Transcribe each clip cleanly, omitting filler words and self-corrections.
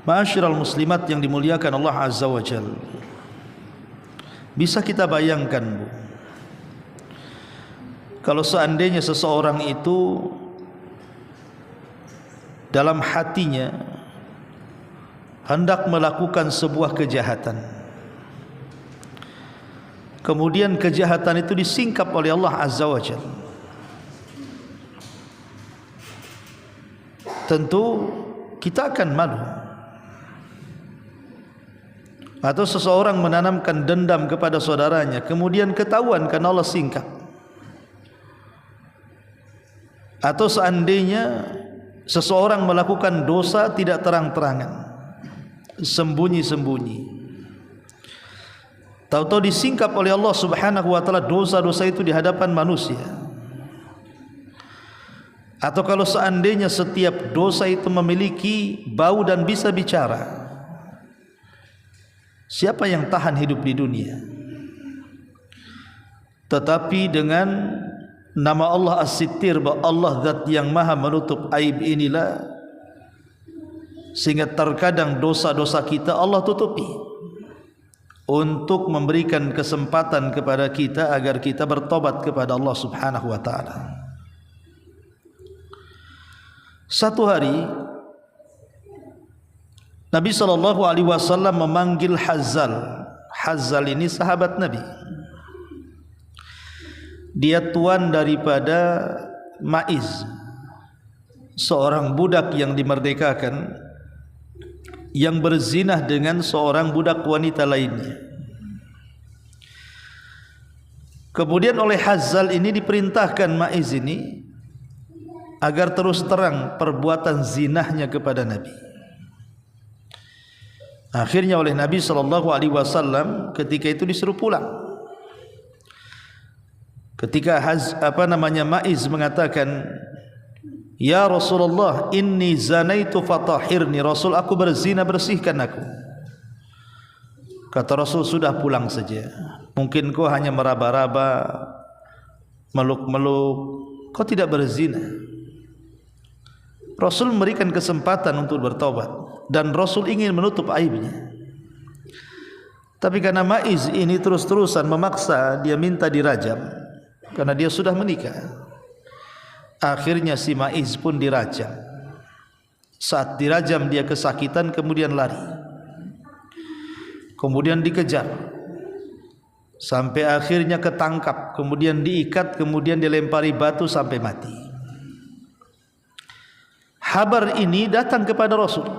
Ma'asyiral muslimat yang dimuliakan Allah Azza wa Jalla, bisa kita bayangkan, Bu, kalau seandainya seseorang itu dalam hatinya hendak melakukan sebuah kejahatan, kemudian kejahatan itu disingkap oleh Allah Azza wa Jalla, tentu kita akan malu. Atau seseorang menanamkan dendam kepada saudaranya, kemudian ketahuan karena Allah singkap. Atau seandainya seseorang melakukan dosa tidak terang-terangan, sembunyi-sembunyi, tahu-tahu disingkap oleh Allah Subhanahu wa taala dosa-dosa itu di hadapan manusia. Atau kalau seandainya setiap dosa itu memiliki bau dan bisa bicara, siapa yang tahan hidup di dunia? Tetapi dengan nama Allah As-Sittir, bahwa Allah zat yang maha menutup aib inilah, sehingga terkadang dosa-dosa kita Allah tutupi untuk memberikan kesempatan kepada kita agar kita bertobat kepada Allah Subhanahu wa taala. Satu hari Nabi SAW memanggil Hazzal. Hazzal ini sahabat Nabi. Dia tuan daripada Maiz, seorang budak yang dimerdekakan, yang berzinah dengan seorang budak wanita lainnya. Kemudian oleh Hazzal ini diperintahkan Maiz ini agar terus terang perbuatan zinahnya kepada Nabi. Akhirnya oleh Nabi SAW ketika itu disuruh pulang. Ketika Maiz mengatakan, "Ya Rasulullah, inni zanaitu fatahhirni." Rasul, aku berzina, bersihkan aku. Kata Rasul, sudah pulang saja. Mungkin kau hanya meraba-raba, meluk-meluk, kau tidak berzina. Rasul memberikan kesempatan untuk bertobat, dan Rasul ingin menutup aibnya. Tapi karena Maiz ini terus-terusan memaksa, dia minta dirajam karena dia sudah menikah. Akhirnya si Maiz pun dirajam. Saat dirajam dia kesakitan, kemudian lari, kemudian dikejar sampai akhirnya ketangkap, kemudian diikat, kemudian dilempari batu sampai mati. Kabar ini datang kepada Rasul,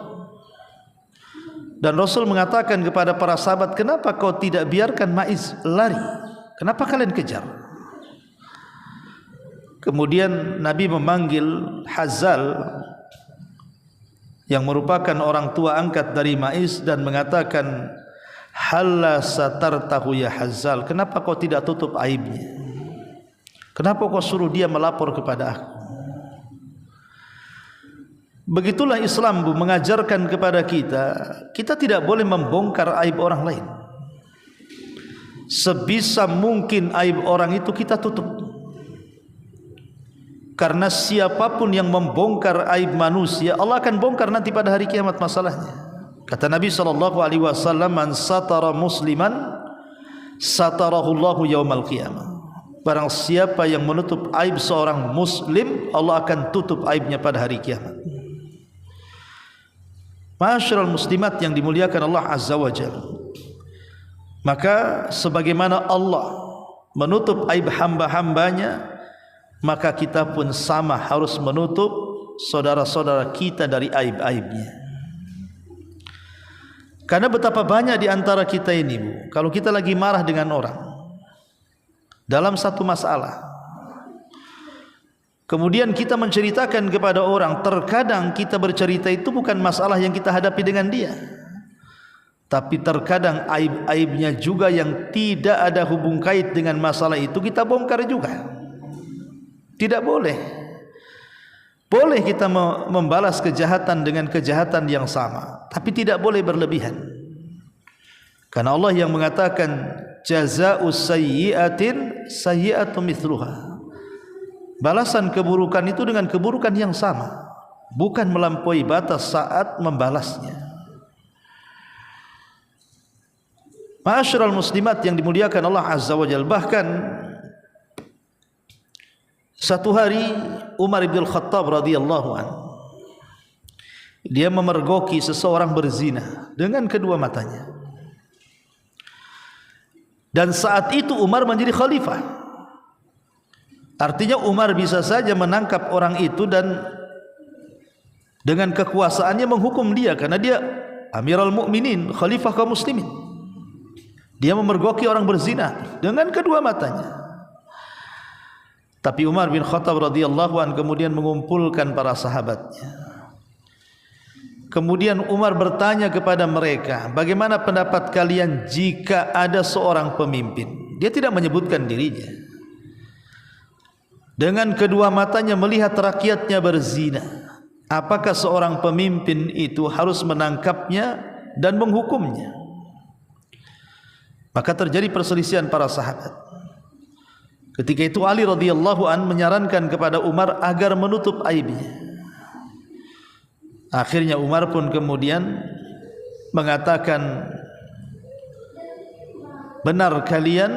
dan Rasul mengatakan kepada para sahabat, kenapa kau tidak biarkan Maiz lari? Kenapa kalian kejar? Kemudian Nabi memanggil Hazzal yang merupakan orang tua angkat dari Maiz dan mengatakan, halla satartahu ya Hazzal, kenapa kau tidak tutup aibnya? Kenapa kau suruh dia melapor kepada aku? Begitulah Islam, Bu, mengajarkan kepada kita tidak boleh membongkar aib orang lain. Sebisa mungkin aib orang itu kita tutup. Karena siapapun yang membongkar aib manusia, Allah akan bongkar nanti pada hari kiamat masalahnya. Kata Nabi SAW, man satara musliman satarahullahu yaumal qiyamah. Barang siapa yang menutup aib seorang muslim, Allah akan tutup aibnya pada hari kiamat. Ma'asyiral muslimat yang dimuliakan Allah Azza wa Jalla, maka sebagaimana Allah menutup aib hamba-hambanya, maka kita pun sama harus menutup saudara-saudara kita dari aib-aibnya. Karena betapa banyak di antara kita ini, Bu, kalau kita lagi marah dengan orang dalam satu masalah, kemudian kita menceritakan kepada orang, terkadang kita bercerita itu bukan masalah yang kita hadapi dengan dia, tapi terkadang aib-aibnya juga yang tidak ada hubung kait dengan masalah itu kita bongkar juga. Tidak boleh. Boleh kita membalas kejahatan dengan kejahatan yang sama, tapi tidak boleh berlebihan. Karena Allah yang mengatakan, jazaa'us sayyi'atin sayyi'atu mithluha. Balasan keburukan itu dengan keburukan yang sama, bukan melampaui batas saat membalasnya. Ma'asyiral muslimat yang dimuliakan Allah Azza wa Jalla, bahkan satu hari Umar bin Khattab radhiyallahu anhu dia memergoki seseorang berzina dengan kedua matanya. Dan saat itu Umar menjadi khalifah. Artinya Umar bisa saja menangkap orang itu dan dengan kekuasaannya menghukum dia, karena dia Amirul Mukminin, khalifah kaum muslimin. Dia memergoki orang berzina dengan kedua matanya. Tapi Umar bin Khattab radhiyallahu anhu kemudian mengumpulkan para sahabatnya. Kemudian Umar bertanya kepada mereka, bagaimana pendapat kalian jika ada seorang pemimpin? Dia tidak menyebutkan dirinya. Dengan kedua matanya melihat rakyatnya berzina. Apakah seorang pemimpin itu harus menangkapnya dan menghukumnya? Maka terjadi perselisihan para sahabat. Ketika itu Ali radhiyallahu an menyarankan kepada Umar agar menutup aibnya. Akhirnya Umar pun kemudian mengatakan, benar kalian,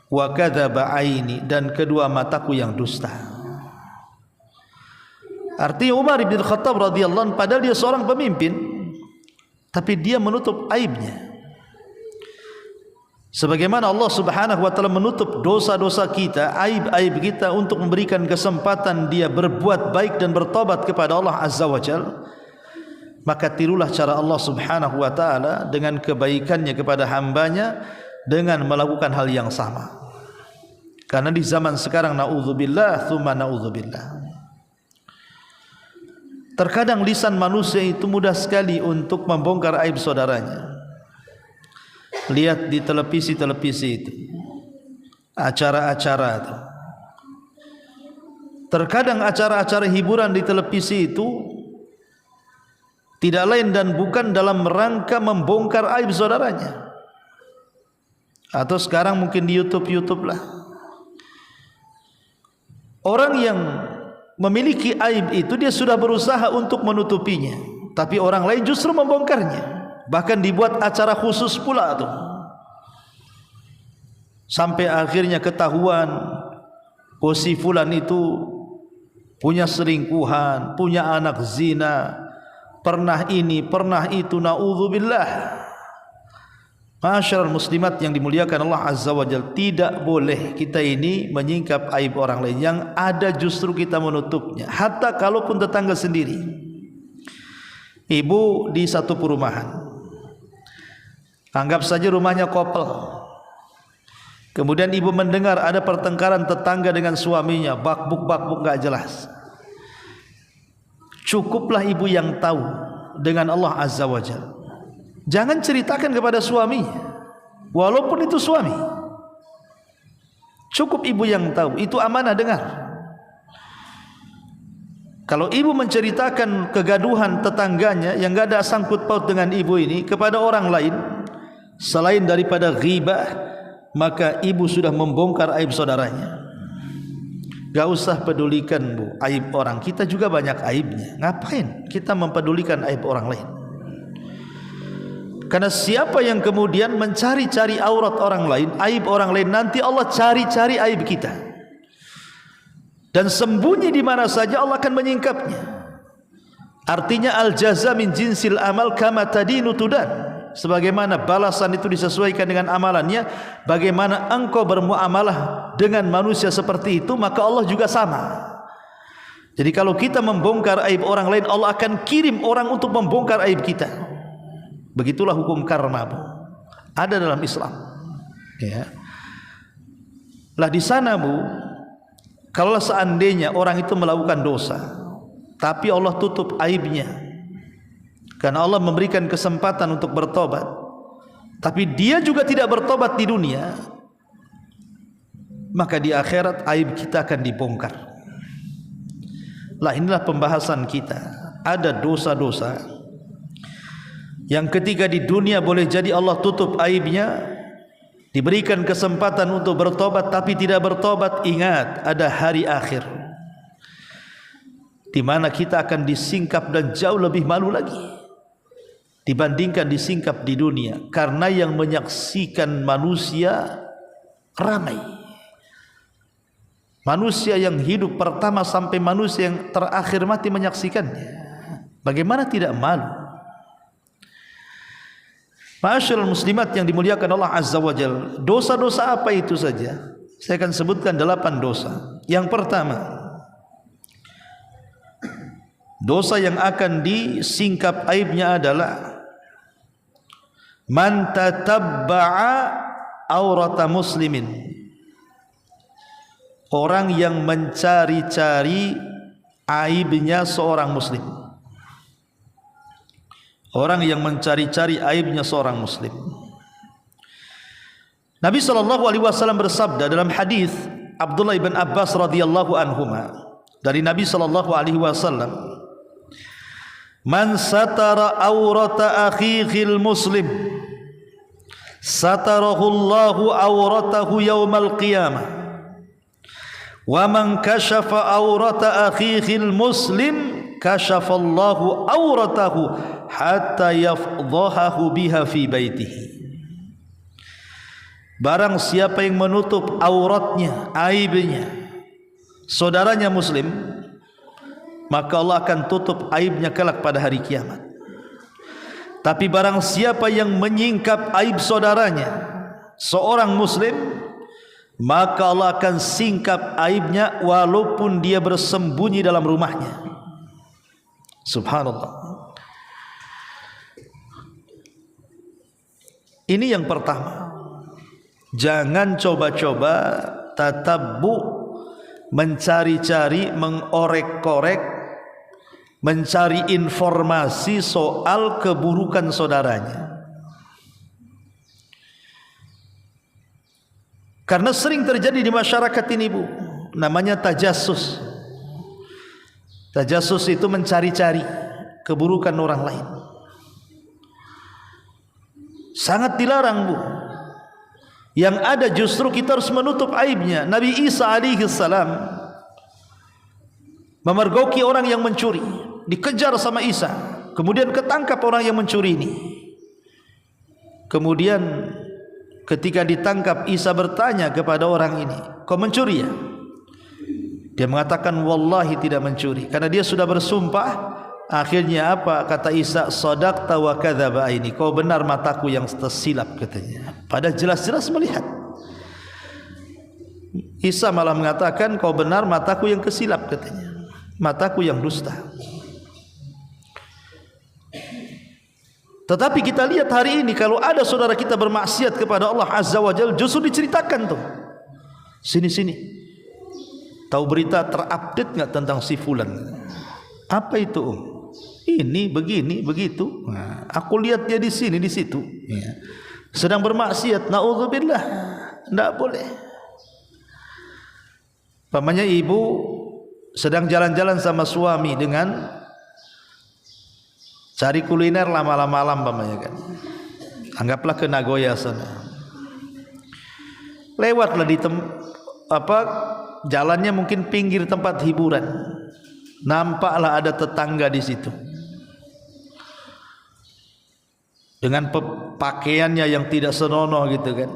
wa kadzaba aini, dan kedua mataku yang dusta. Artinya Umar bin Khattab radhiyallahu anhu padahal dia seorang pemimpin, tapi dia menutup aibnya. Sebagaimana Allah Subhanahu wa taala menutup dosa-dosa kita, aib-aib kita, untuk memberikan kesempatan dia berbuat baik dan bertobat kepada Allah Azza wa Jalla, maka tirulah cara Allah Subhanahu wa taala dengan kebaikannya kepada hambanya dengan melakukan hal yang sama. Karena di zaman sekarang naudzubillah tsumma naudzubillah, terkadang lisan manusia itu mudah sekali untuk membongkar aib saudaranya. Lihat di televisi-televisi itu, acara-acara itu. Terkadang acara-acara hiburan di televisi itu tidak lain dan bukan dalam rangka membongkar aib saudaranya. Atau sekarang mungkin di YouTube lah. Orang yang memiliki aib itu dia sudah berusaha untuk menutupinya, tapi orang lain justru membongkarnya. Bahkan dibuat acara khusus pula tuh, sampai akhirnya ketahuan si fulan itu punya selingkuhan, punya anak zina, pernah ini, pernah itu, naudzubillah. Masyarul muslimat yang dimuliakan Allah Azza wa Jalla, tidak boleh kita ini menyingkap aib orang lain, yang ada justru kita menutupnya. Hatta kalaupun tetangga sendiri. Ibu di satu perumahan, anggap saja rumahnya kopel. Kemudian ibu mendengar ada pertengkaran tetangga dengan suaminya, bakbuk gak jelas. Cukuplah ibu yang tahu dengan Allah Azza wa Jalla. Jangan ceritakan kepada suaminya, walaupun itu suami. Cukup ibu yang tahu, itu amanah dengar. Kalau ibu menceritakan kegaduhan tetangganya yang gak ada sangkut paut dengan ibu ini kepada orang lain selain daripada ghibah, maka ibu sudah membongkar aib saudaranya. Gak usah pedulikan bu aib orang, kita juga banyak aibnya. Ngapain kita mempedulikan aib orang lain? Karena siapa yang kemudian mencari-cari aurat orang lain, aib orang lain, nanti Allah cari-cari aib kita. Dan sembunyi di mana saja Allah akan menyingkapnya. Artinya al-jaza min jinsil amal kama tadinu tudan. Sebagaimana balasan itu disesuaikan dengan amalannya, bagaimana engkau bermuamalah dengan manusia seperti itu, maka Allah juga sama. Jadi kalau kita membongkar aib orang lain, Allah akan kirim orang untuk membongkar aib kita. Begitulah hukum karma, Bu. Ada dalam Islam. Ya. Lah di sana, Bu, kalau seandainya orang itu melakukan dosa, tapi Allah tutup aibnya, karena Allah memberikan kesempatan untuk bertobat, tapi dia juga tidak bertobat di dunia, maka di akhirat aib kita akan dibongkar. Lah inilah pembahasan kita. Ada dosa-dosa yang ketika di dunia boleh jadi Allah tutup aibnya, diberikan kesempatan untuk bertobat tapi tidak bertobat. Ingat, ada hari akhir di mana kita akan disingkap dan jauh lebih malu lagi. dibandingkan disingkap di dunia, karena yang menyaksikan manusia ramai. Manusia yang hidup pertama sampai manusia yang terakhir mati menyaksikannya. Bagaimana tidak malu? Ma'asyiral muslimat yang dimuliakan Allah Azza wa Jalla, dosa-dosa apa itu saja? Saya akan sebutkan 8 dosa. Yang pertama, dosa yang akan disingkap aibnya adalah man tatabba'a aurata muslimin, orang yang mencari-cari aibnya seorang muslim. Orang yang mencari-cari aibnya seorang muslim. Nabi SAW bersabda dalam hadis Abdullah bin Abbas radhiyallahu anhuma, dari Nabi SAW, man satara aurata akhihil muslim satarahu Allahu auratahu yaumal qiyamah, wa man kashafa aurata akhihil muslim kashafallahu auratahu hatta yafdhahahu biha fi baitihi. Barang siapa yang menutup auratnya, aibnya saudaranya muslim, maka Allah akan tutup aibnya kelak pada hari kiamat. Tapi barang siapa yang menyingkap aib saudaranya, seorang muslim, maka Allah akan singkap aibnya walaupun dia bersembunyi dalam rumahnya. Subhanallah. Ini yang pertama. Jangan coba-coba tatabbu, mencari-cari, mengorek-korek, mencari informasi soal keburukan saudaranya. Karena sering terjadi di masyarakat ini, Bu, namanya tajassus. Tajassus itu mencari-cari keburukan orang lain. Sangat dilarang, Bu. Yang ada justru kita harus menutup aibnya. Nabi Isa alaihi salam memergoki orang yang mencuri, dikejar sama Isa, kemudian ketangkap orang yang mencuri ini. Kemudian ketika ditangkap, Isa bertanya kepada orang ini, kau mencuri ya? Dia mengatakan wallahi tidak mencuri, karena dia sudah bersumpah. Akhirnya apa kata Isa? Shadaqta wa kadzaba aini, kau benar mataku yang tersilap, katanya. Padahal jelas-jelas melihat. Isa malah mengatakan kau benar mataku yang kesilap, katanya. Mataku yang dusta. Tetapi kita lihat hari ini, kalau ada saudara kita bermaksiat kepada Allah Azza wa Jalla, justru diceritakan tuh. Sini-sini. Tahu berita terupdate enggak tentang si fulan? Apa itu, Ini begini begitu. Nah, aku lihat dia di sini di situ. Ya. Sedang bermaksiat. Naudzubillah. Tidak boleh. Pamannya ibu sedang jalan-jalan sama suami dengan cari kuliner lah malam-malam, pamannya kan. Anggaplah ke Nagoya sana. Lewatlah di jalannya mungkin pinggir tempat hiburan. Nampaklah ada tetangga di situ. Dengan pakaiannya yang tidak senonoh gitu kan.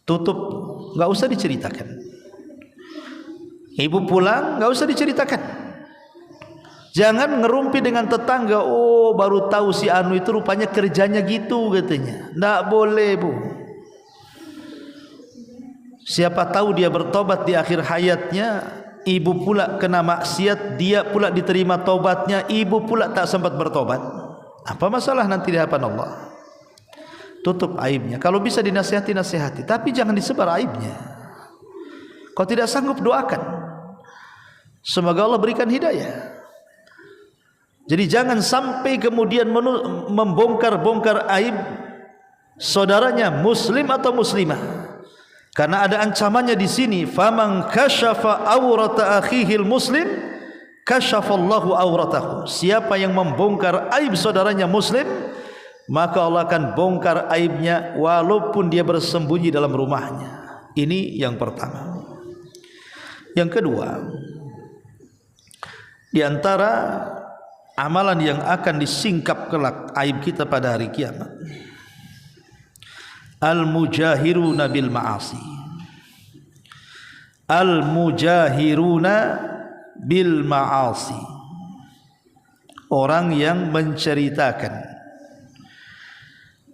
Tutup, enggak usah diceritakan. Ibu pulang, enggak usah diceritakan. Jangan ngerumpi dengan tetangga, oh baru tahu si Anu itu rupanya kerjanya gitu, katanya. Enggak boleh, Bu. Siapa tahu dia bertobat di akhir hayatnya, ibu pula kena maksiat, dia pula diterima tobatnya, ibu pula tak sempat bertobat. Apa masalah nanti di hadapan Allah? Tutup aibnya. Kalau bisa dinasihati, nasihati, tapi jangan disebar aibnya. Kalau tidak sanggup, doakan. Semoga Allah berikan hidayah. Jadi jangan sampai kemudian membongkar-bongkar aib saudaranya muslim atau muslimah. Karena ada ancamannya di sini, faman kasyafa aurata akhihil muslim kasyafallahu auratahu. Siapa yang membongkar aib saudaranya muslim, maka Allah akan bongkar aibnya walaupun dia bersembunyi dalam rumahnya. Ini yang pertama. Yang kedua, di antara amalan yang akan disingkap kelak aib kita pada hari kiamat. Al-mujahiruna bil ma'asi. Al-mujahiruna bil ma'asi. Orang yang menceritakan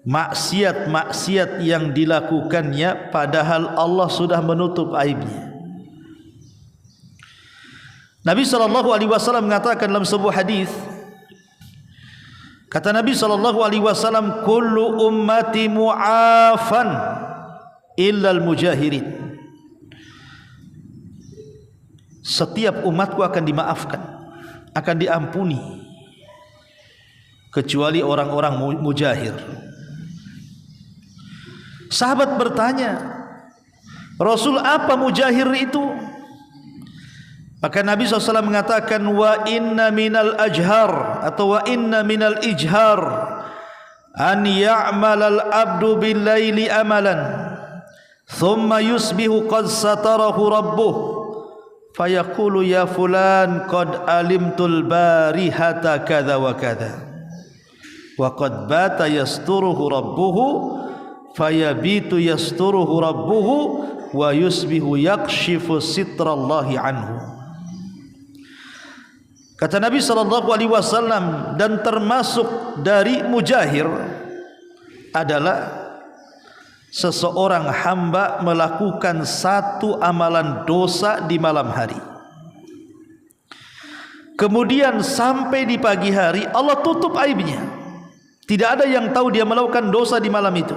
maksiat-maksiat yang dilakukannya padahal Allah sudah menutup aibnya. Nabi SAW mengatakan dalam sebuah hadis, kata Nabi SAW, kullu ummati mu'afan illal mujahirin. Setiap umatku akan dimaafkan, akan diampuni, kecuali orang-orang mujahir. Sahabat bertanya, Rasul, apa mujahir itu? Maka Nabi SAW mengatakan, wa inna minal ajhar atau wa inna minal ijhar an ya'malal abdu bil laili amalan thumma yusbihu qad satarahu rabbuh fayaqulu ya fulan qad alimtul barihata kadha wa kadha wa qad bata yasturuhu rabbuhu fayabitu yasturuhu rabbuhu wa yusbihu yakshifu sitrallahi anhu. Kata Nabi SAW, dan termasuk dari mujahir adalah seseorang hamba melakukan satu amalan dosa di malam hari, kemudian sampai di pagi hari Allah tutup aibnya, tidak ada yang tahu dia melakukan dosa di malam itu.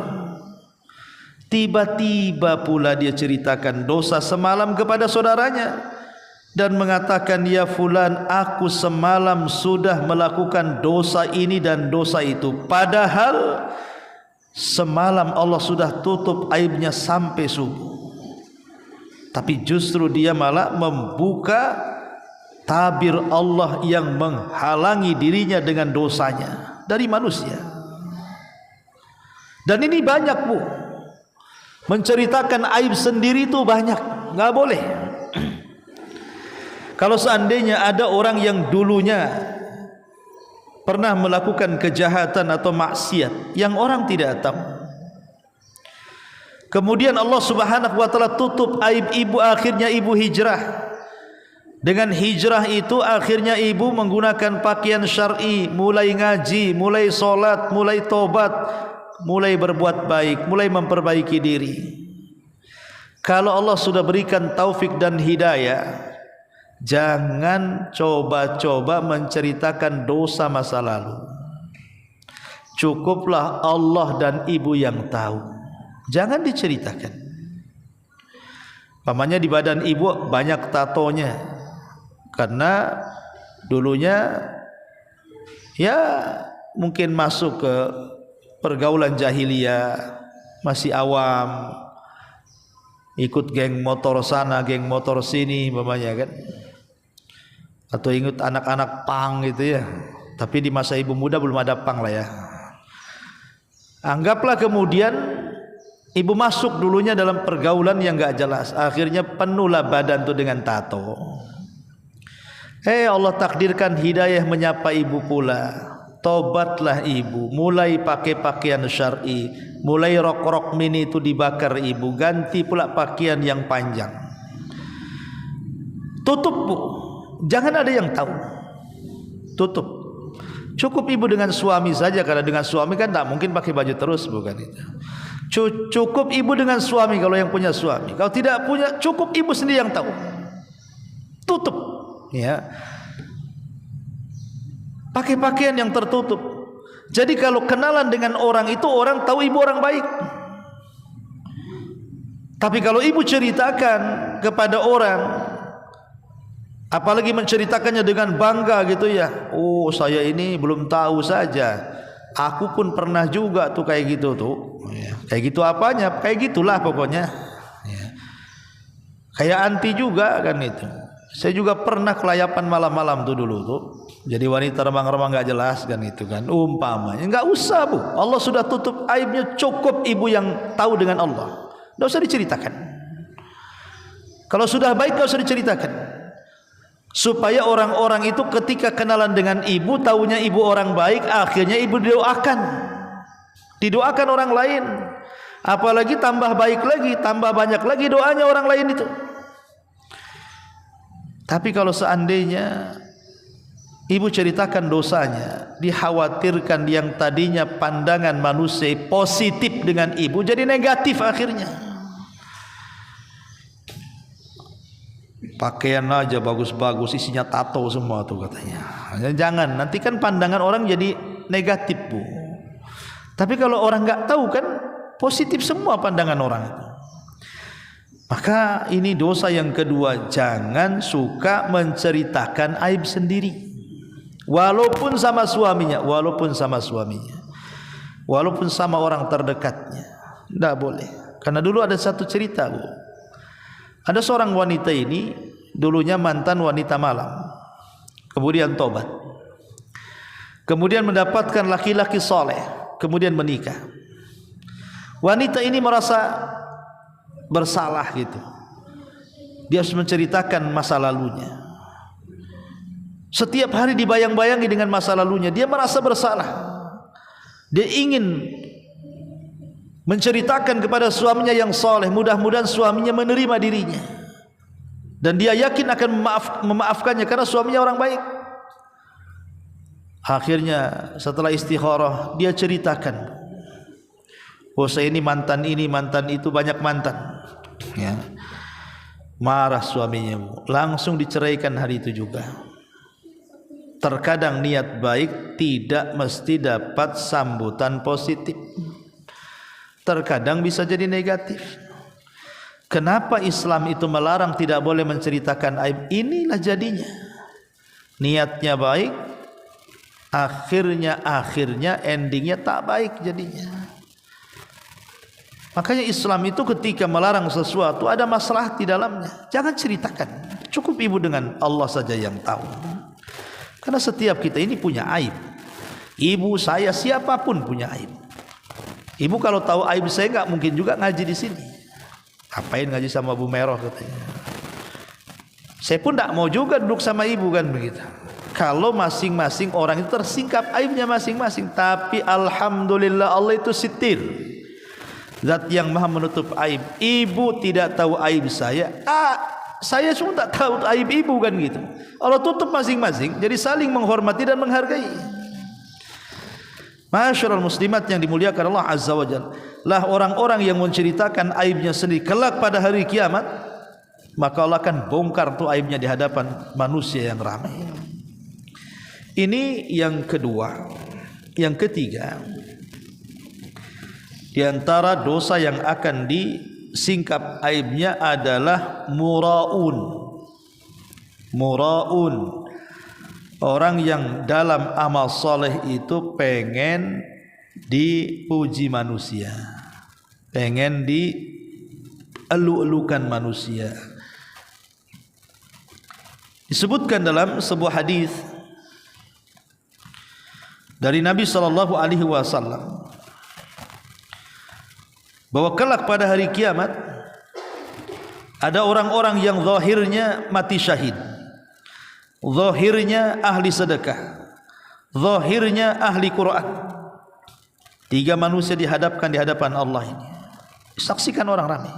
Tiba-tiba pula dia ceritakan dosa semalam kepada saudaranya dan mengatakan, ya fulan, aku semalam sudah melakukan dosa ini dan dosa itu, padahal semalam Allah sudah tutup aibnya sampai subuh. Tapi justru dia malah membuka tabir Allah yang menghalangi dirinya dengan dosanya dari manusia. Dan ini banyak, Bu. Menceritakan aib sendiri itu banyak, nggak boleh. Kalau seandainya ada orang yang dulunya pernah melakukan kejahatan atau maksiat yang orang tidak tahu, kemudian Allah Subhanahu wa taala tutup aib ibu, akhirnya ibu hijrah. Dengan hijrah itu akhirnya ibu menggunakan pakaian syar'i, mulai ngaji, mulai solat, mulai tobat, mulai berbuat baik, mulai memperbaiki diri. Kalau Allah sudah berikan taufik dan hidayah, jangan coba-coba menceritakan dosa masa lalu. Cukuplah Allah dan ibu yang tahu, jangan diceritakan. Pamannya di badan ibu banyak tatonya, karena dulunya ya mungkin masuk ke pergaulan jahiliyah, masih awam, ikut geng motor sana, geng motor sini, umpamanya kan, atau ikut anak-anak pang gitu ya. Tapi di masa ibu muda belum ada pang lah ya. Anggaplah kemudian ibu masuk dulunya dalam pergaulan yang enggak jelas, akhirnya penuhlah badan itu dengan tato. Allah takdirkan hidayah menyapa ibu pula. Tobatlah ibu, mulai pakai pakaian syar'i, mulai rok-rok mini itu dibakar ibu, ganti pula pakaian yang panjang. Tutup, Bu, jangan ada yang tahu. Tutup. Cukup ibu dengan suami saja, karena dengan suami kan tak mungkin pakai baju terus, bukan itu. Cukup ibu dengan suami kalau yang punya suami. Kalau tidak punya, cukup ibu sendiri yang tahu. Tutup, ya. Pakai pakaian yang tertutup. Jadi kalau kenalan dengan orang itu, orang tahu ibu orang baik. Tapi kalau ibu ceritakan kepada orang, apalagi menceritakannya dengan bangga gitu ya, oh saya ini belum tahu saja, aku pun pernah juga tuh kayak gitu tuh. Kayak gitu apanya? Kayak gitulah pokoknya. Kayak anti juga kan itu. Saya juga pernah kelayapan malam-malam tuh dulu tuh. Jadi wanita remang-remang nggak jelas kan itu kan. Umpamanya nggak usah, Bu. Allah sudah tutup aibnya, cukup ibu yang tahu dengan Allah. Nggak usah diceritakan. Kalau sudah baik nggak usah diceritakan. supaya orang-orang itu ketika kenalan dengan ibu taunya ibu orang baik, akhirnya ibu didoakan orang lain, apalagi tambah baik lagi, tambah banyak lagi doanya orang lain itu. Tapi kalau seandainya ibu ceritakan dosanya, dikhawatirkan yang tadinya pandangan manusia positif dengan ibu jadi negatif akhirnya. Pakaian aja bagus-bagus, isinya tato semua tuh katanya. Jangan, nanti kan pandangan orang jadi negatif, Bu. Tapi kalau orang nggak tahu kan positif semua pandangan orang itu. Maka ini dosa yang kedua, jangan suka menceritakan aib sendiri. Walaupun sama suaminya, walaupun sama orang terdekatnya, tidak boleh. Karena dulu ada satu cerita, Bu. Ada seorang wanita ini dulunya mantan wanita malam, kemudian tobat, kemudian mendapatkan laki-laki soleh, kemudian menikah. Wanita ini merasa bersalah gitu. Dia harus menceritakan masa lalunya. Setiap hari dibayang-bayangi dengan masa lalunya. Dia merasa bersalah. Dia ingin menceritakan kepada suaminya yang soleh, mudah-mudahan suaminya menerima dirinya, dan dia yakin akan memaafkannya karena suaminya orang baik. Akhirnya setelah istikharah dia ceritakan, oh saya ini mantan itu, banyak mantan ya. Marah suaminya, langsung diceraikan hari itu juga. Terkadang niat baik tidak mesti dapat sambutan positif, terkadang bisa jadi negatif. Kenapa Islam itu melarang tidak boleh menceritakan aib? Inilah jadinya. Niatnya baik, akhirnya endingnya tak baik jadinya. Makanya Islam itu ketika melarang sesuatu ada masalah di dalamnya, jangan ceritakan. Cukup ibu dengan Allah saja yang tahu. Karena setiap kita ini punya aib. Ibu, saya, siapapun punya aib. Ibu kalau tahu aib saya nggak mungkin juga ngaji di sini. Ngapain ngaji sama Bu Meroh katanya. Saya pun tidak mau juga duduk sama ibu kan begitu. Kalau masing-masing orang itu tersingkap aibnya masing-masing. Tapi alhamdulillah Allah itu sitir, zat yang maha menutup aib. Ibu tidak tahu aib saya, saya cuma tak tahu aib ibu kan gitu. Allah tutup masing-masing, jadi saling menghormati dan menghargai. Masyarul muslimat yang dimuliakan Allah Azza wa Jalla, lah orang-orang yang menceritakan aibnya sendiri kelak pada hari kiamat, maka Allah akan bongkar tuh aibnya di hadapan manusia yang ramai. Ini yang kedua. Yang ketiga, di antara dosa yang akan disingkap aibnya adalah muraun. Orang yang dalam amal soleh itu pengen dipuji manusia, pengen dielu-elukan manusia. Disebutkan dalam sebuah hadis dari Nabi SAW bahwa kelak pada hari kiamat ada orang-orang yang zahirnya mati syahid, zahirnya ahli sedekah, zahirnya ahli Quran. 3 manusia dihadapkan di hadapan Allah ini, disaksikan orang ramai.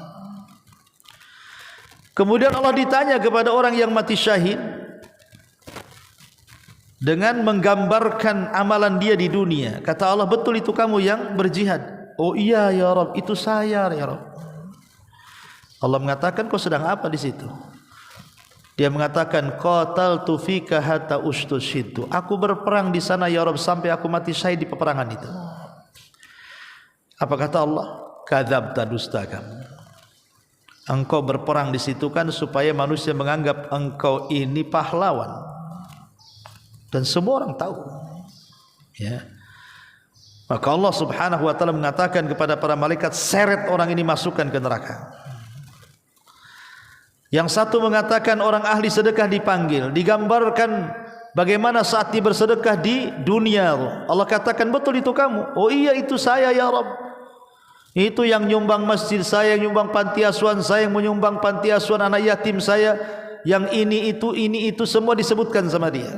Kemudian Allah ditanya kepada orang yang mati syahid dengan menggambarkan amalan dia di dunia. Kata Allah, betul itu kamu yang berjihad? Oh iya ya Rabb, itu saya ya Rabb. Allah mengatakan, kau sedang apa di situ? Dia mengatakan, qataltu fika hatta ustushhidu. Aku berperang di sana ya Rabb sampai aku mati syahid di peperangan itu. Apa kata Allah? Kadzabta, dusta kamu. Engkau berperang di situ kan supaya manusia menganggap engkau ini pahlawan. Dan semua orang tahu. Ya. Maka Allah Subhanahu wa taala mengatakan kepada para malaikat, seret orang ini masukkan ke neraka. Yang satu mengatakan orang ahli sedekah dipanggil, digambarkan bagaimana saat dia bersedekah di dunia. Allah katakan, betul itu kamu? Oh iya itu saya ya Rabb. Itu yang nyumbang masjid saya, yang nyumbang panti asuhan saya, yang menyumbang panti asuhan anak yatim saya, yang ini itu semua disebutkan sama dia.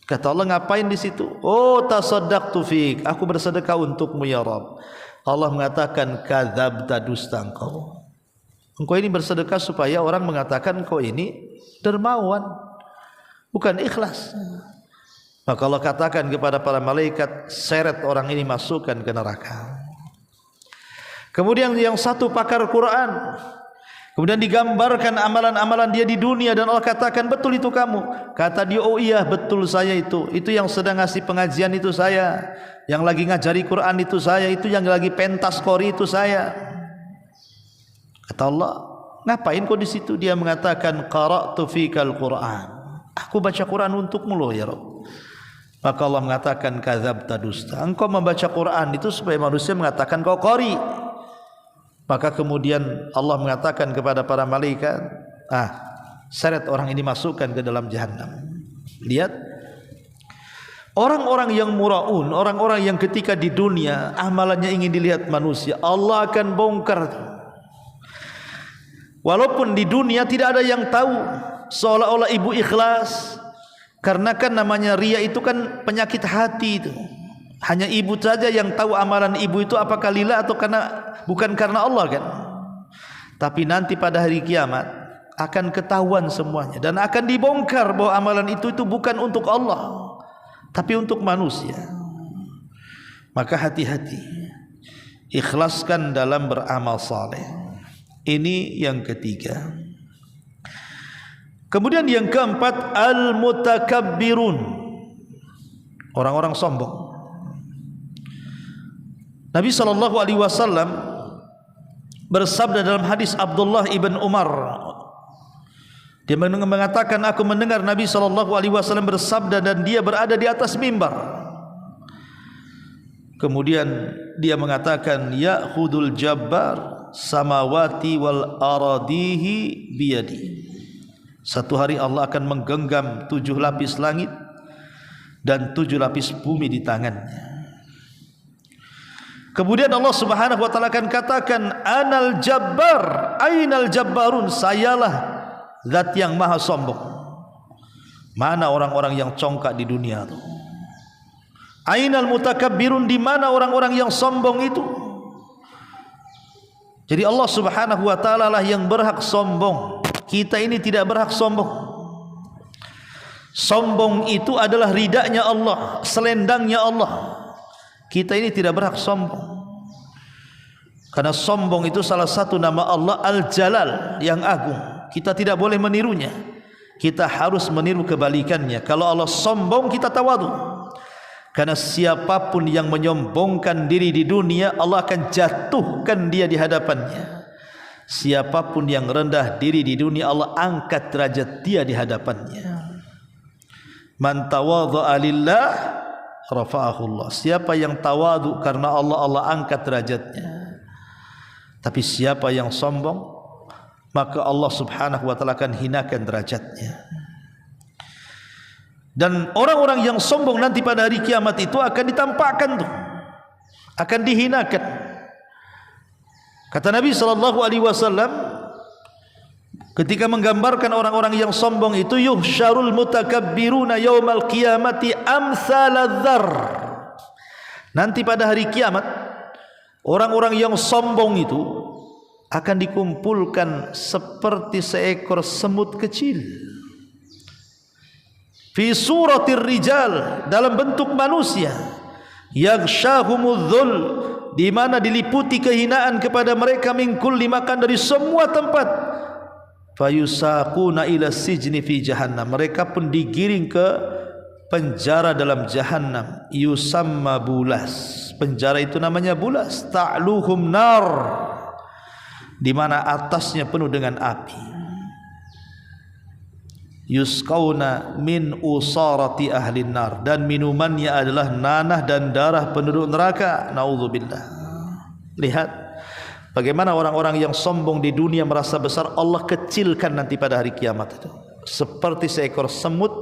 Kata Allah, ngapain di situ? Oh, tasaddaqtu fik, aku bersedekah untukmu ya Rabb. Allah mengatakan, kadzabta, dusta engkau. Engkau ini bersedekah supaya orang mengatakan engkau ini dermawan, bukan ikhlas. Maka Allah katakan kepada para malaikat, seret orang ini, masukkan ke neraka. Kemudian yang satu pakar Quran, kemudian digambarkan amalan-amalan dia di dunia, dan Allah katakan, betul itu kamu? Kata dia, oh iya betul saya itu yang sedang ngasih pengajian itu saya, yang lagi ngajari Quran itu saya, itu yang lagi pentas qori itu saya. Kata Allah, ngapain kau di situ? Dia mengatakan, qara'tu fikal Quran, aku baca Quran untukmu loh ya Rabb. Maka Allah mengatakan, kadzabta, dusta, engkau membaca Quran itu supaya manusia mengatakan kau qori. Maka kemudian Allah mengatakan kepada para malaikat, seret orang ini, masukkan ke dalam jahannam. Lihat, orang-orang yang muraun, orang-orang yang ketika di dunia amalannya ingin dilihat manusia, Allah akan bongkar. Walaupun di dunia tidak ada yang tahu, seolah-olah ibu ikhlas. Karena kan namanya riya itu kan penyakit hati itu. Hanya ibu saja yang tahu amalan ibu itu apakah lillah atau bukan karena Allah kan. Tapi nanti pada hari kiamat akan ketahuan semuanya, dan akan dibongkar bahwa amalan itu bukan untuk Allah, tapi untuk manusia. Maka hati-hati, ikhlaskan dalam beramal saleh. Ini yang ketiga. Kemudian yang keempat, al-mutakabbirun, orang-orang sombong. Nabi SAW bersabda dalam hadis Abdullah ibn Umar, dia mengatakan, aku mendengar Nabi SAW bersabda dan dia berada di atas mimbar. Kemudian dia mengatakan, ya'khudul jabbar samawati wal aradihi biyadi. Satu hari Allah akan menggenggam 7 lapis langit dan 7 lapis bumi di tangannya. Kemudian Allah Subhanahu wa taala akan katakan, anal jabbar, ainal jabbarun, sayalah zat yang maha sombong. Mana orang-orang yang congkak di dunia itu? Ainal mutakabbirun, di mana orang-orang yang sombong itu? Jadi Allah Subhanahu wa taala lah yang berhak sombong. Kita ini tidak berhak sombong. Sombong itu adalah ridanya Allah, selendangnya Allah. Kita ini tidak berhak sombong. Karena sombong itu salah satu nama Allah, Al-Jalal, yang agung. Kita tidak boleh menirunya. Kita harus meniru kebalikannya. Kalau Allah sombong, kita tawadu. Karena siapapun yang menyombongkan diri di dunia, Allah akan jatuhkan dia di hadapannya. Siapapun yang rendah diri di dunia, Allah angkat derajat dia di hadapannya. Man tawadha'a lillah rafa'ahu Allah. Siapa yang tawadu karena Allah, Allah angkat derajatnya. Tapi siapa yang sombong, maka Allah Subhanahu wa taala akan hinakan derajatnya. Dan orang-orang yang sombong nanti pada hari kiamat itu akan ditampakkan tuh, akan dihinakan. Kata Nabi SAW ketika menggambarkan orang-orang yang sombong itu, yuhsyarul mutakabbiruna yaumal qiyamati amsaladzar. Nanti pada hari kiamat orang-orang yang sombong itu akan dikumpulkan seperti seekor semut kecil. Fi suratir rijal, dalam bentuk manusia. Yaghsyahumudzul, di mana diliputi kehinaan kepada mereka, min kulli makan, dari semua tempat. Fayusaquna ila sijni fi jahannam, mereka pun digiring ke penjara dalam jahannam. Yusamma bulas, penjara itu namanya bulas. Ta'luhum nar, di mana atasnya penuh dengan api. Yusqauna min usarati ahli nar, dan minumannya adalah nanah dan darah penduduk neraka. Naudzubillah. Lihat bagaimana orang-orang yang sombong di dunia merasa besar, Allah kecilkan nanti pada hari kiamat itu seperti seekor semut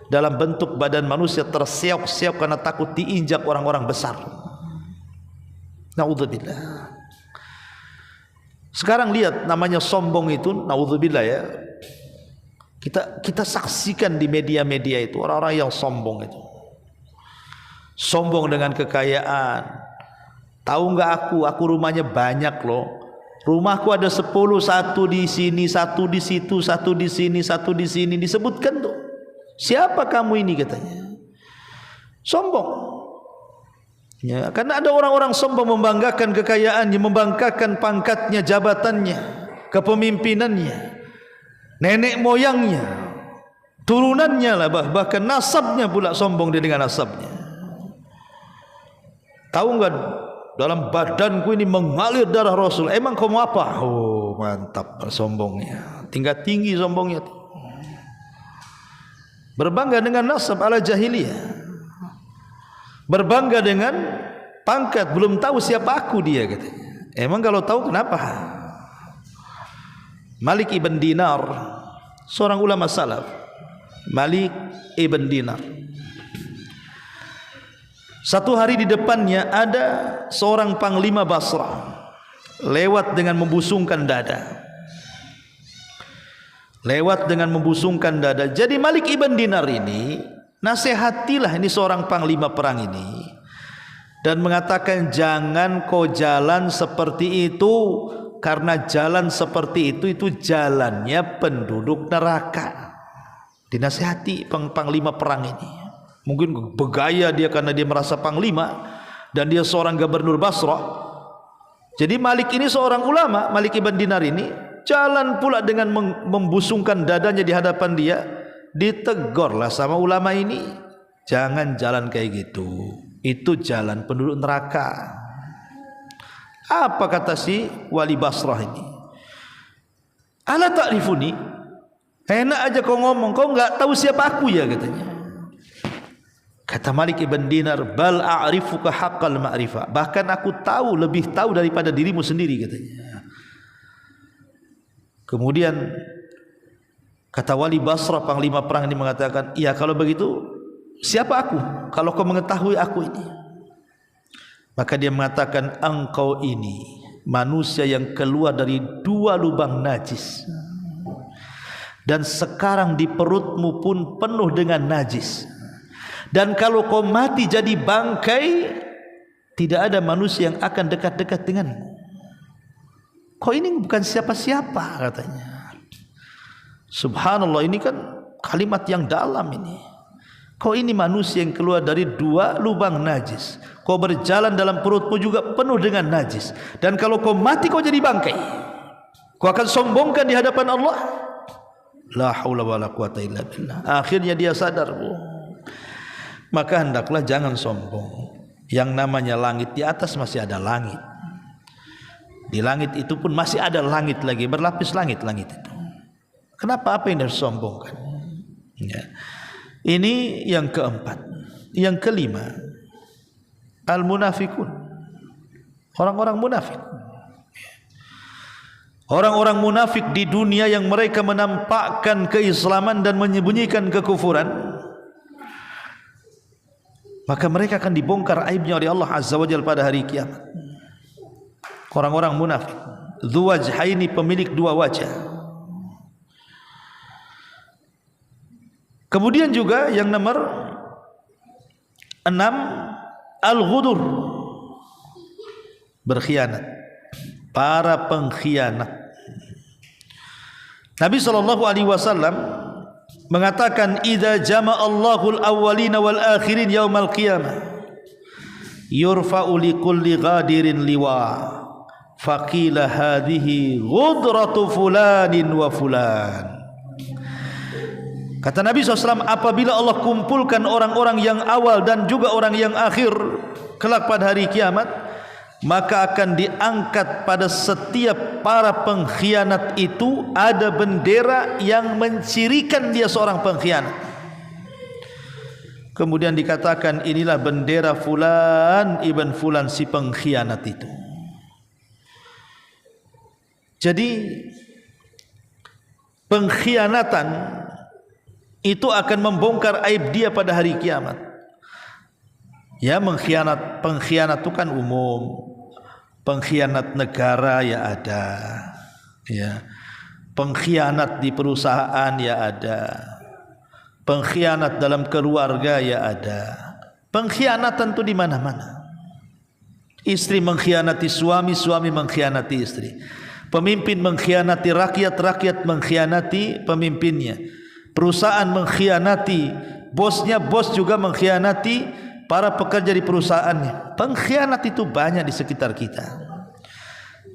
dalam bentuk badan manusia, terseok-seok karena takut diinjak orang-orang besar. Naudzubillah. Sekarang lihat namanya sombong itu, naudzubillah ya, Kita saksikan di media-media itu orang-orang yang sombong itu. Sombong dengan kekayaan. Tahu enggak aku rumahnya banyak loh. Rumahku ada 10, satu di sini, satu di situ, satu di sini, satu di sini, disebutkan tuh. Siapa kamu ini katanya? Sombong. Ya, karena ada orang-orang sombong membanggakan kekayaannya, membanggakan pangkatnya, jabatannya, kepemimpinannya, nenek moyangnya, turunannya lah, bahkan nasabnya pula sombong dia dengan nasabnya. Tahu enggak, dalam badanku ini mengalir darah Rasul. Emang kamu apa? Oh, mantap sombongnya. Tingkat tinggi sombongnya. Berbangga dengan nasab ala jahiliyah. Berbangga dengan pangkat, belum tahu siapa aku dia katanya. Emang kalau tahu kenapa? Malik ibn Dinar, seorang ulama salaf. Malik ibn Dinar. Satu hari di depannya ada seorang panglima Basrah lewat dengan membusungkan dada. Lewat dengan membusungkan dada. Jadi Malik ibn Dinar ini nasihatilah ini seorang panglima perang ini dan mengatakan, jangan kau jalan seperti itu, karena jalan seperti itu jalannya penduduk neraka. Dinasihati panglima perang ini. Mungkin bergaya dia karena dia merasa panglima dan dia seorang gubernur Basrah. Jadi Malik ini seorang ulama, Malik ibn Dinar ini jalan pula dengan membusungkan dadanya di hadapan dia. Ditegurlah sama ulama ini, jangan jalan kayak gitu, itu jalan penduduk neraka. Apa kata si wali Basrah ini? Ala ta'rifuni? Enak aja kau ngomong, kau enggak tahu siapa aku ya katanya. Kata Malik ibn Dinar, bal a'rifuka haqqal ma'rifah. Bahkan aku tahu, lebih tahu daripada dirimu sendiri katanya. Kemudian kata wali Basrah, panglima perang ini mengatakan, iya kalau begitu siapa aku kalau kau mengetahui aku ini? Maka dia mengatakan, engkau ini manusia yang keluar dari 2 lubang najis, dan sekarang di perutmu pun penuh dengan najis. Dan kalau kau mati jadi bangkai, tidak ada manusia yang akan dekat-dekat denganmu. Kau ini bukan siapa-siapa katanya. Subhanallah, ini kan kalimat yang dalam ini. Kau ini manusia yang keluar dari 2 lubang najis. Kau berjalan dalam perutmu juga penuh dengan najis. Dan kalau kau mati kau jadi bangkai. Kau akan sombongkan di hadapan Allah. La haula wala quwata illa billah. Akhirnya dia sadar, maka hendaklah jangan sombong. Yang namanya langit, di atas masih ada langit. Di langit itu pun masih ada langit lagi, berlapis langit-langit itu. Kenapa apa yang harus sombongkan? Ya. Ini yang keempat. Yang kelima, al-munafikun. Orang-orang munafik. Orang-orang munafik di dunia yang mereka menampakkan keislaman dan menyembunyikan kekufuran, maka mereka akan dibongkar aibnya oleh Allah Azza wa Jalla pada hari kiamat. Orang-orang munafik, dzu wajhaini, pemilik 2 wajah. Kemudian juga yang nomor 6, al-ghudur, berkhianat. Para pengkhianat. Nabi SAW mengatakan, idza jama'allahu al-awwalina wal akhirin yaumal qiyamah yurfa'u likulli ghadirin liwa faqila hadhihi ghudratu fulanin wa fulan. Kata Nabi SAW, apabila Allah kumpulkan orang-orang yang awal dan juga orang yang akhir kelak pada hari kiamat, maka akan diangkat pada setiap para pengkhianat itu ada bendera yang mencirikan dia seorang pengkhianat. Kemudian dikatakan, inilah bendera fulan ibn fulan, si pengkhianat itu. Jadi pengkhianatan itu akan membongkar aib dia pada hari kiamat. Ya, pengkhianat itu kan umum. Pengkhianat negara ya ada, ya. Pengkhianat di perusahaan ya ada, pengkhianat dalam keluarga ya ada. Pengkhianatan itu di mana-mana. Istri mengkhianati suami, suami mengkhianati istri. Pemimpin mengkhianati rakyat, rakyat mengkhianati pemimpinnya. Perusahaan mengkhianati bosnya, bos juga mengkhianati para pekerja di perusahaannya. Pengkhianat itu banyak di sekitar kita.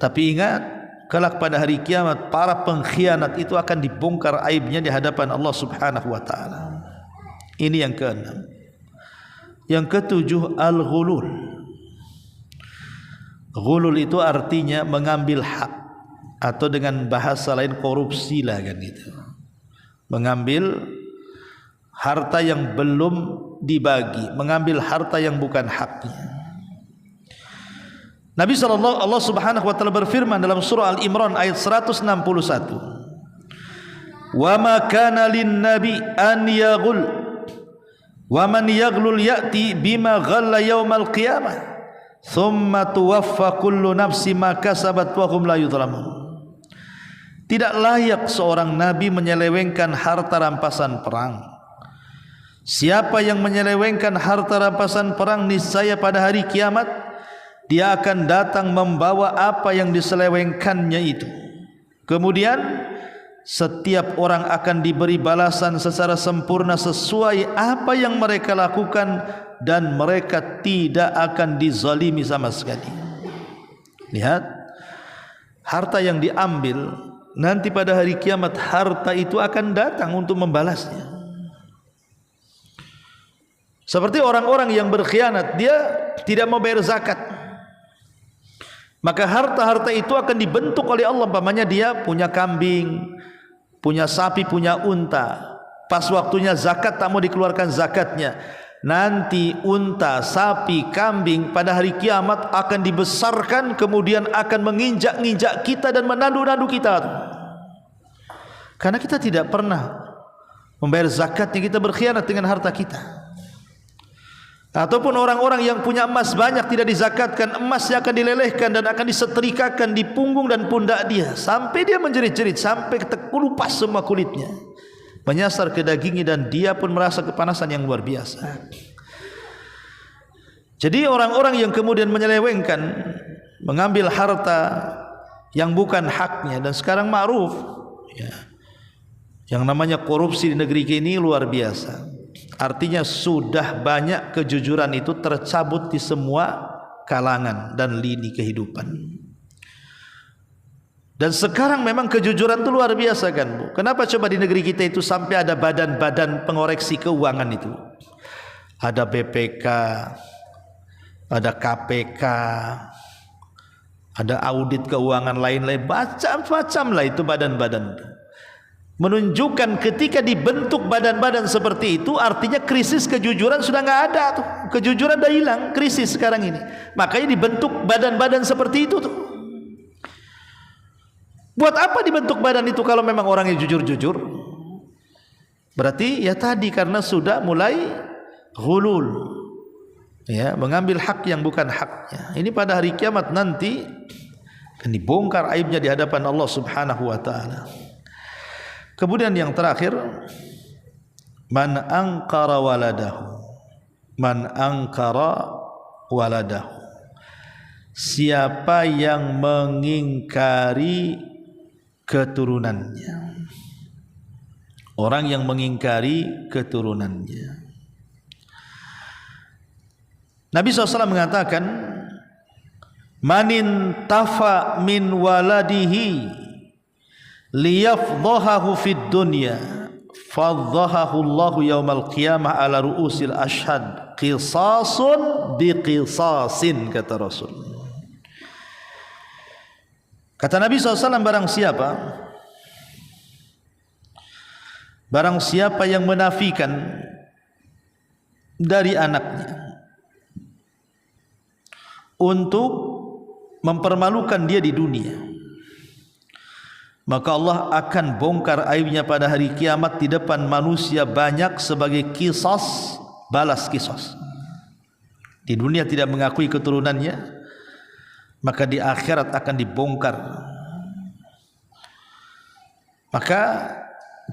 Tapi ingat, kelak pada hari kiamat para pengkhianat itu akan dibongkar aibnya di hadapan Allah Subhanahu wa taala. Ini yang keenam. Yang ketujuh, al-ghulul. Ghulul itu artinya mengambil hak, atau dengan bahasa lain korupsi lah kan gitu. Mengambil harta yang belum dibagi, mengambil harta yang bukan haknya. Nabi Allah Subhanahu wa taala berfirman dalam surah Al-Imran ayat 161. Wa ma kana lin-nabi an yaghul wa man yaghlul ya'ti bima ghalla yaumal qiyamah thumma tuwaffa kullu nafsin ma kasabat wa hum la yudhlamun. Tidak layak seorang nabi menyelewengkan harta rampasan perang. Siapa yang menyelewengkan harta rampasan perang, niscaya pada hari kiamat dia akan datang membawa apa yang diselewengkannya itu. Kemudian setiap orang akan diberi balasan secara sempurna sesuai apa yang mereka lakukan, dan mereka tidak akan dizalimi sama sekali. Lihat, harta yang diambil nanti pada hari kiamat, harta itu akan datang untuk membalasnya. Seperti orang-orang yang berkhianat, dia tidak mau bayar zakat, maka harta-harta itu akan dibentuk oleh Allah. Umpamanya dia punya kambing, punya sapi, punya unta. Pas waktunya zakat tak mau dikeluarkan zakatnya. Nanti unta, sapi, kambing pada hari kiamat akan dibesarkan, kemudian akan menginjak-injak kita dan menandu-nandu kita. Karena kita tidak pernah membayar zakatnya, kita berkhianat dengan harta kita. Ataupun orang-orang yang punya emas banyak tidak dizakatkan, emasnya akan dilelehkan dan akan disetrikakan di punggung dan pundak dia sampai dia menjerit-jerit, sampai terkelupas semua kulitnya, menyasar ke dagingnya, dan dia pun merasa kepanasan yang luar biasa. Jadi orang-orang yang kemudian menyelewengkan, mengambil harta yang bukan haknya, dan sekarang ma'ruf ya, yang namanya korupsi di negeri ini luar biasa. Artinya sudah banyak kejujuran itu tercabut di semua kalangan dan lini kehidupan. Dan sekarang memang kejujuran itu luar biasa kan Bu. Kenapa coba di negeri kita itu sampai ada badan-badan pengoreksi keuangan itu? Ada BPK, ada KPK, ada audit keuangan lain-lain, macam-macam lah itu badan-badan itu. Menunjukkan ketika dibentuk badan-badan seperti itu, artinya krisis kejujuran sudah nggak ada tuh. Kejujuran sudah hilang, krisis sekarang ini. Makanya dibentuk badan-badan seperti itu tuh. Buat apa dibentuk badan itu kalau memang orangnya jujur-jujur? Berarti ya tadi, karena sudah mulai ghulul, ya, mengambil hak yang bukan haknya. Ini pada hari kiamat nanti akan dibongkar aibnya di hadapan Allah Subhanahu wa taala. Kemudian yang terakhir, man angkara waladahu. Man angkara waladahu. Siapa yang mengingkari keturunannya. Orang yang mengingkari keturunannya. Nabi SAW mengatakan, manin tafa min waladihi liyafdhahu fid dunya fadhahahu Allahu yaumal qiyamah ala ru'usil ashhad qisasun biqisasin, kata Rasul. Kata Nabi SAW, barang siapa yang menafikan dari anaknya untuk mempermalukan dia di dunia, maka Allah akan bongkar aibnya pada hari kiamat di depan manusia banyak sebagai qisas, balas qisas. Di dunia tidak mengakui keturunannya, maka di akhirat akan dibongkar. Maka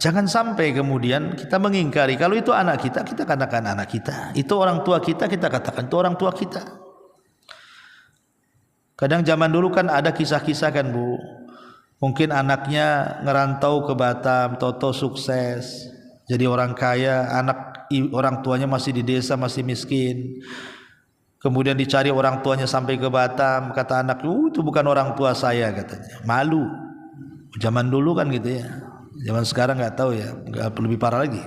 jangan sampai kemudian kita mengingkari kalau itu anak kita, kita katakan anak kita. Itu orang tua kita, kita katakan itu orang tua kita. Kadang zaman dulu kan ada kisah-kisah kan Bu, mungkin anaknya ngerantau ke Batam, toto sukses, jadi orang kaya, orang tuanya masih di desa, masih miskin. Kemudian dicari orang tuanya sampai ke Batam, kata anak, itu bukan orang tua saya katanya. Malu. Zaman dulu kan gitu ya. Zaman sekarang nggak tahu ya, nggak lebih parah lagi.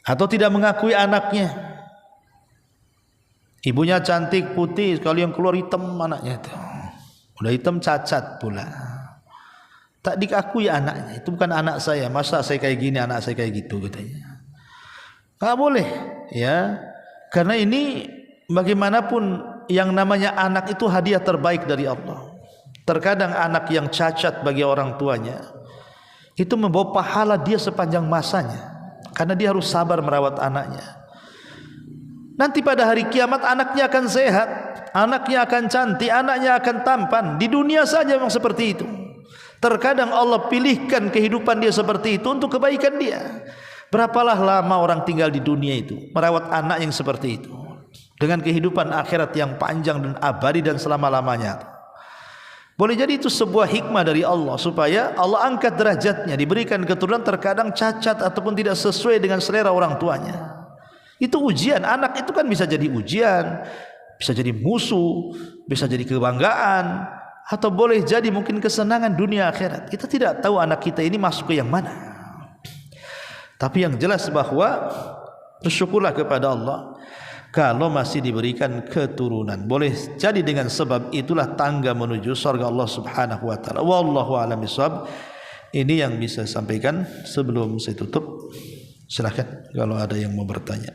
Atau tidak mengakui anaknya. Ibunya cantik putih, sekali yang keluar hitam anaknya itu. Udah hitam cacat pula. Tak diakui anaknya, itu bukan anak saya. Masa saya kayak gini, anak saya kayak gitu katanya. Nggak boleh ya. Karena ini bagaimanapun yang namanya anak itu hadiah terbaik dari Allah. Terkadang anak yang cacat bagi orang tuanya itu membawa pahala dia sepanjang masanya, karena dia harus sabar merawat anaknya. Nanti pada hari kiamat anaknya akan sehat, anaknya akan cantik, anaknya akan tampan. Di dunia saja memang seperti itu. Terkadang Allah pilihkan kehidupan dia seperti itu untuk kebaikan dia. Berapalah lama orang tinggal di dunia itu merawat anak yang seperti itu, dengan kehidupan akhirat yang panjang dan abadi dan selama-lamanya. Boleh jadi itu sebuah hikmah dari Allah, supaya Allah angkat derajatnya, diberikan keturunan terkadang cacat ataupun tidak sesuai dengan selera orang tuanya. Itu ujian. Anak itu kan bisa jadi ujian, bisa jadi musuh, bisa jadi kebanggaan, atau boleh jadi mungkin kesenangan dunia akhirat. Kita tidak tahu anak kita ini masuk ke yang mana. Tapi yang jelas bahwa bersyukurlah kepada Allah kalau masih diberikan keturunan. Boleh jadi dengan sebab itulah tangga menuju surga Allah Subhanahu wa taala. Wallahu a'lam bishawab. Ini yang bisa saya sampaikan sebelum saya tutup. Silakan kalau ada yang mau bertanya.